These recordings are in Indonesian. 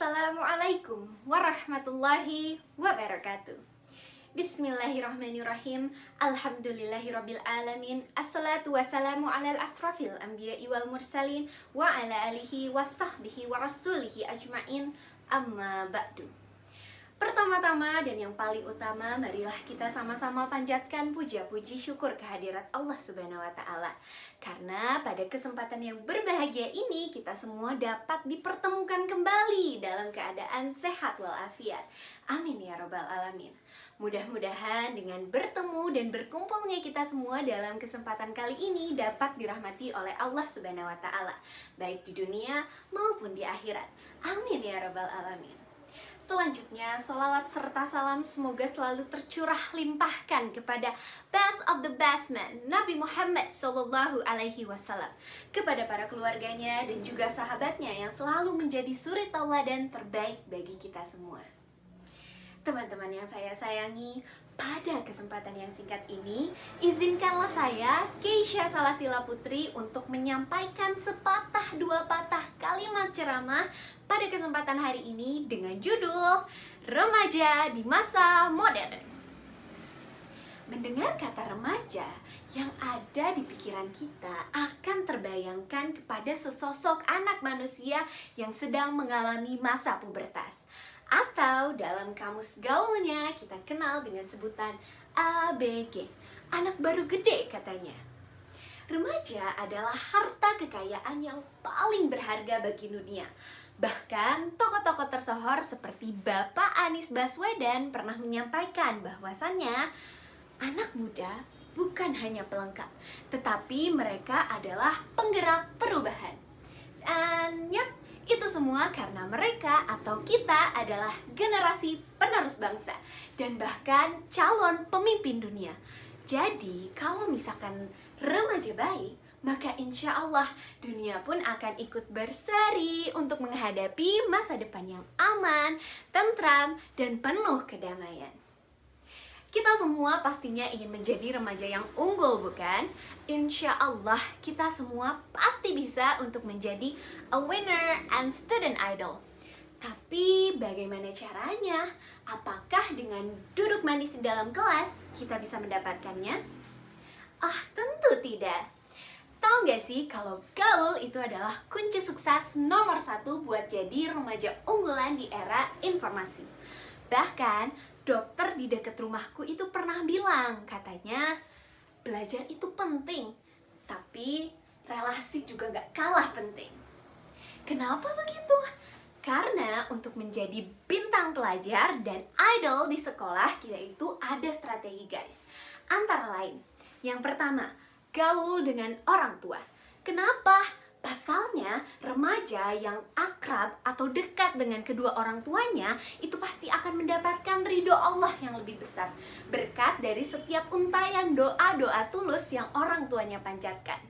Assalamualaikum warahmatullahi wabarakatuh. Bismillahirrahmanirrahim. Alhamdulillahirabbil alamin. Assalatu wassalamu alal asrafil anbiya'i wal mursalin wa ala alihi wasahbihi wa rasulihi ajmain. Amma ba'du. Pertama-tama dan yang paling utama, marilah kita sama-sama panjatkan puja-puji syukur kehadirat Allah Subhanahu wa Ta'ala. Karena pada kesempatan yang berbahagia ini, kita semua dapat dipertemukan kembali dalam keadaan sehat walafiat. Amin ya Rabbal Alamin. Mudah-mudahan dengan bertemu dan berkumpulnya kita semua dalam kesempatan kali ini dapat dirahmati oleh Allah Subhanahu wa Ta'ala, baik di dunia maupun di akhirat. Amin ya Rabbal Alamin. Selanjutnya, sholawat serta salam semoga selalu tercurah limpahkan kepada best of the best man, Nabi Muhammad Sallallahu Alaihi Wasallam, kepada para keluarganya dan juga sahabatnya yang selalu menjadi suri tauladan terbaik bagi kita semua. Teman-teman yang saya sayangi, pada kesempatan yang singkat ini, izinkanlah saya, Keisha Salasila Putri, untuk menyampaikan sepatah dua patah kalimat ceramah pada kesempatan hari ini dengan judul Remaja di Masa Modern. Mendengar kata remaja, yang ada di pikiran kita akan terbayangkan kepada sesosok anak manusia yang sedang mengalami masa pubertas. Atau dalam kamus gaulnya kita kenal dengan sebutan ABG, anak baru gede katanya. Remaja adalah harta kekayaan yang paling berharga bagi dunia. Bahkan tokoh-tokoh tersohor seperti Bapak Anies Baswedan pernah menyampaikan bahwasannya anak muda bukan hanya pelengkap, tetapi mereka adalah penggerak perubahan. Dan itu semua karena mereka atau kita adalah generasi penerus bangsa dan bahkan calon pemimpin dunia. Jadi kalau misalkan remaja baik, maka insya Allah dunia pun akan ikut berseri untuk menghadapi masa depan yang aman, tentram, dan penuh kedamaian. Kita semua pastinya ingin menjadi remaja yang unggul, bukan? Insya Allah kita semua pasti bisa untuk menjadi a winner and student idol. Tapi bagaimana caranya? Apakah dengan duduk manis di dalam kelas kita bisa mendapatkannya? Tentu tidak. Tahu gak sih kalau gaul itu adalah kunci sukses nomor 1 buat jadi remaja unggulan di era informasi. Bahkan dokter di dekat rumahku itu pernah bilang, katanya belajar itu penting, tapi relasi juga gak kalah penting. Kenapa begitu? Karena untuk menjadi bintang pelajar dan idol di sekolah kita itu ada strategi guys. Antara lain, yang pertama, gaul dengan orang tua. Kenapa? Pasalnya, remaja yang akrab atau dekat dengan kedua orang tuanya itu pasti akan mendapatkan ridho Allah yang lebih besar, berkat dari setiap untayan doa-doa tulus yang orang tuanya panjatkan.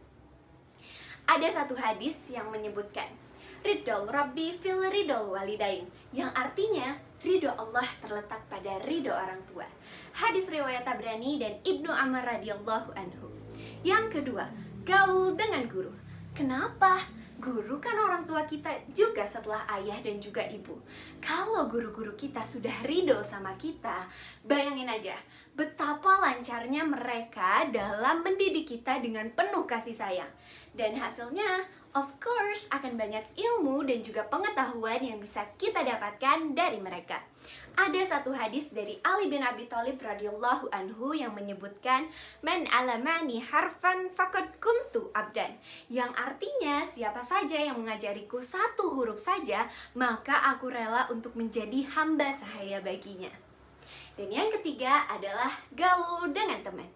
Ada satu hadis yang menyebutkan ridhol Rabbi fil ridhol walidain, yang artinya ridho Allah terletak pada ridho orang tua. Hadis riwayat Tabrani dan Ibnu Amr radhiyallahu anhu. Yang kedua, gaul dengan guru. Kenapa? Guru kan orang tua kita juga setelah ayah dan juga ibu. Kalau guru-guru kita sudah ridho sama kita, bayangin aja betapa lancarnya mereka dalam mendidik kita dengan penuh kasih sayang. Dan hasilnya, of course, akan banyak ilmu dan juga pengetahuan yang bisa kita dapatkan dari mereka. Ada satu hadis dari Ali bin Abi Thalib radhiyallahu anhu yang menyebutkan man alamani harfan faqad kuntu abdan, yang artinya siapa saja yang mengajariku satu huruf saja, maka aku rela untuk menjadi hamba sahaya baginya. Dan yang ketiga adalah gaul dengan teman.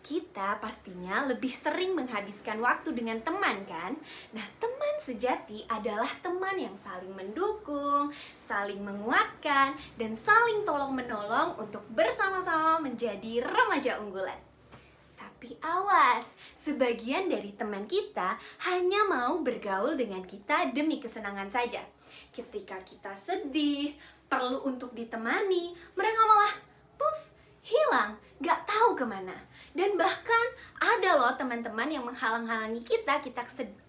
Kita pastinya lebih sering menghabiskan waktu dengan teman kan? Nah, teman sejati adalah teman yang saling mendukung, saling menguatkan, dan saling tolong-menolong untuk bersama-sama menjadi remaja unggulan. Tapi awas, sebagian dari teman kita hanya mau bergaul dengan kita demi kesenangan saja. Ketika kita sedih, perlu untuk ditemani, mereka malah hilang, gak tahu kemana. Dan bahkan ada loh teman-teman yang menghalang-halangi kita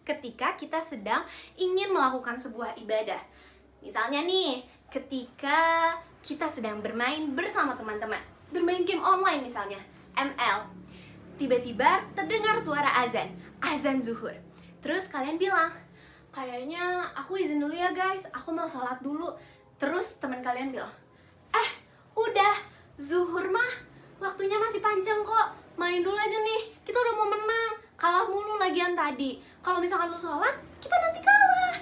ketika kita sedang ingin melakukan sebuah ibadah. Misalnya nih, ketika kita sedang bermain bersama teman-teman, bermain game online misalnya, ML, tiba-tiba terdengar suara azan zuhur. Terus kalian bilang, kayaknya aku izin dulu ya guys, aku mau sholat dulu. Terus teman kalian bilang, udah, zuhur mah waktunya masih panjang kok, main dulu aja nih, kita udah mau menang, kalah mulu lagian tadi. Kalau misalkan lu sholat, kita nanti kalah.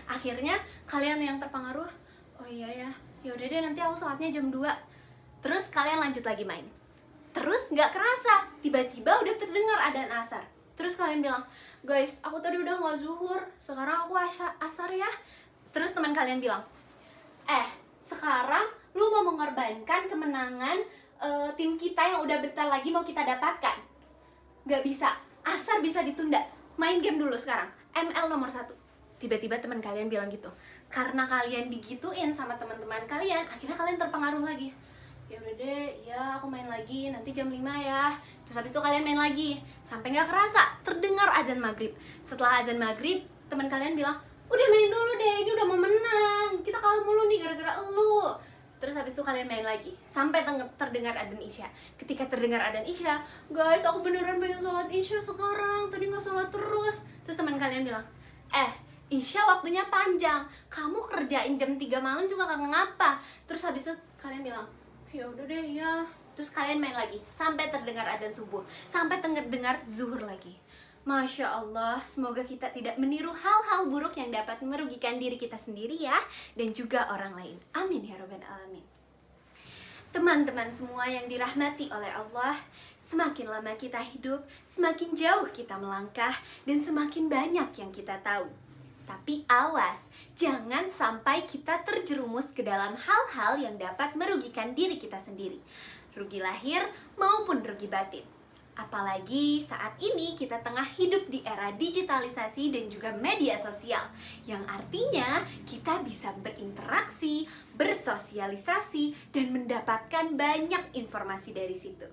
Akhirnya kalian yang terpengaruh, oh iya ya, yaudah deh nanti aku sholatnya jam 2. Terus kalian lanjut lagi main. Terus nggak kerasa, tiba-tiba udah terdengar adzan asar. Terus kalian bilang, guys, aku tadi udah nggak zuhur, sekarang aku asar ya. Terus teman kalian bilang, sekarang lu mau mengorbankan kemenangan tim kita yang udah bentar lagi mau kita dapatkan. Gak bisa, asar bisa ditunda, main game dulu sekarang, ML nomor 1. Tiba-tiba teman kalian bilang gitu. Karena kalian digituin sama teman-teman kalian, akhirnya kalian terpengaruh lagi. Ya udah deh, ya aku main lagi, nanti jam 5 ya. Terus habis itu kalian main lagi, sampai nggak kerasa terdengar azan maghrib. Setelah azan maghrib, teman kalian bilang, udah main dulu deh, ini udah mau menang, kita kalah mulu nih gara-gara elu. Terus habis itu kalian main lagi, sampai terdengar adzan isya. Ketika terdengar adzan isya, guys, aku beneran pengen sholat isya sekarang, tadi nggak sholat terus. Terus teman kalian bilang, isya waktunya panjang, kamu kerjain jam 3 malam juga kagak ngapa. Terus habis itu kalian bilang, ya udah deh ya. Terus kalian main lagi sampai terdengar azan subuh, sampai terdengar zuhur lagi. Masya Allah, semoga kita tidak meniru hal-hal buruk yang dapat merugikan diri kita sendiri ya, dan juga orang lain. Amin ya rabbal alamin. Teman-teman semua yang dirahmati oleh Allah, semakin lama kita hidup, semakin jauh kita melangkah, dan semakin banyak yang kita tahu. Tapi awas, jangan sampai kita terjerumus ke dalam hal-hal yang dapat merugikan diri kita sendiri, rugi lahir maupun rugi batin. Apalagi saat ini kita tengah hidup di era digitalisasi dan juga media sosial, yang artinya kita bisa berinteraksi, bersosialisasi, dan mendapatkan banyak informasi dari situ.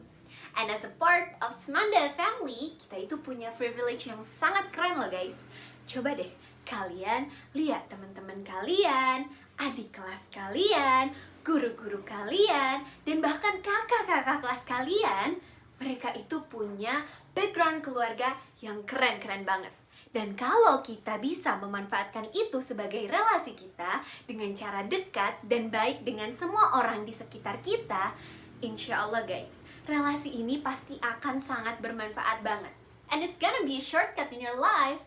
And as a part of Semanda Family, kita itu punya privilege yang sangat keren loh guys. Coba deh kalian lihat teman-teman kalian, adik kelas kalian, guru-guru kalian, dan bahkan kakak-kakak kelas kalian. Mereka itu punya background keluarga yang keren-keren banget. Dan kalau kita bisa memanfaatkan itu sebagai relasi kita dengan cara dekat dan baik dengan semua orang di sekitar kita, insya Allah guys, relasi ini pasti akan sangat bermanfaat banget. And it's gonna be a shortcut in your life.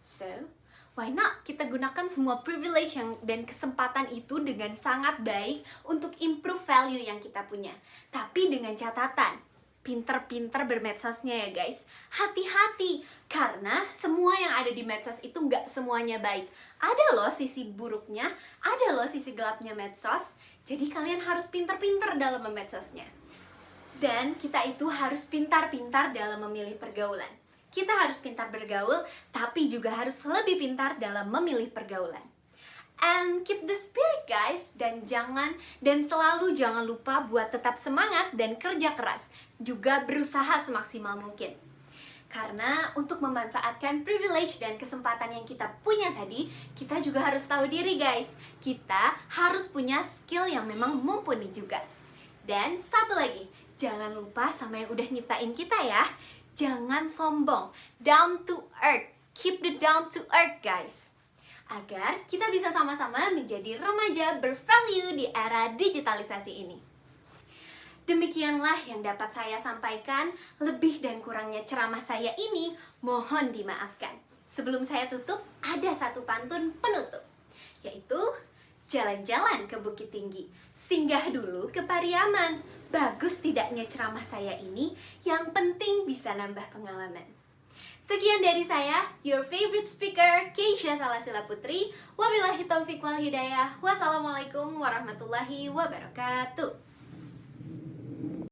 So, why not kita gunakan semua privilege dan kesempatan itu dengan sangat baik untuk improve value yang kita punya. Tapi dengan catatan, pinter-pinter bermedsosnya ya guys. Hati-hati, karena semua yang ada di medsos itu nggak semuanya baik. Ada loh sisi buruknya, ada loh sisi gelapnya medsos. Jadi kalian harus pinter-pinter dalam memedsosnya. Dan kita itu harus pintar-pintar dalam memilih pergaulan. Kita harus pintar bergaul, tapi juga harus lebih pintar dalam memilih pergaulan. And keep the spirit guys, dan selalu jangan lupa buat tetap semangat dan kerja keras, juga berusaha semaksimal mungkin. Karena untuk memanfaatkan privilege dan kesempatan yang kita punya tadi, kita juga harus tahu diri guys. Kita harus punya skill yang memang mumpuni juga. Dan satu lagi, jangan lupa sama yang udah nyiptain kita ya, jangan sombong, down to earth, keep the down to earth guys, agar kita bisa sama-sama menjadi remaja bervalue di era digitalisasi ini. Demikianlah yang dapat saya sampaikan. Lebih dan kurangnya ceramah saya ini mohon dimaafkan. Sebelum saya tutup, ada satu pantun penutup, yaitu jalan-jalan ke Bukit Tinggi, singgah dulu ke Pariaman. Bagus tidaknya ceramah saya ini, yang penting bisa nambah pengalaman. Sekian dari saya, your favorite speaker, Keisha Salasila Putri. Wabillahi taufiq wal hidayah. Wassalamualaikum warahmatullahi wabarakatuh.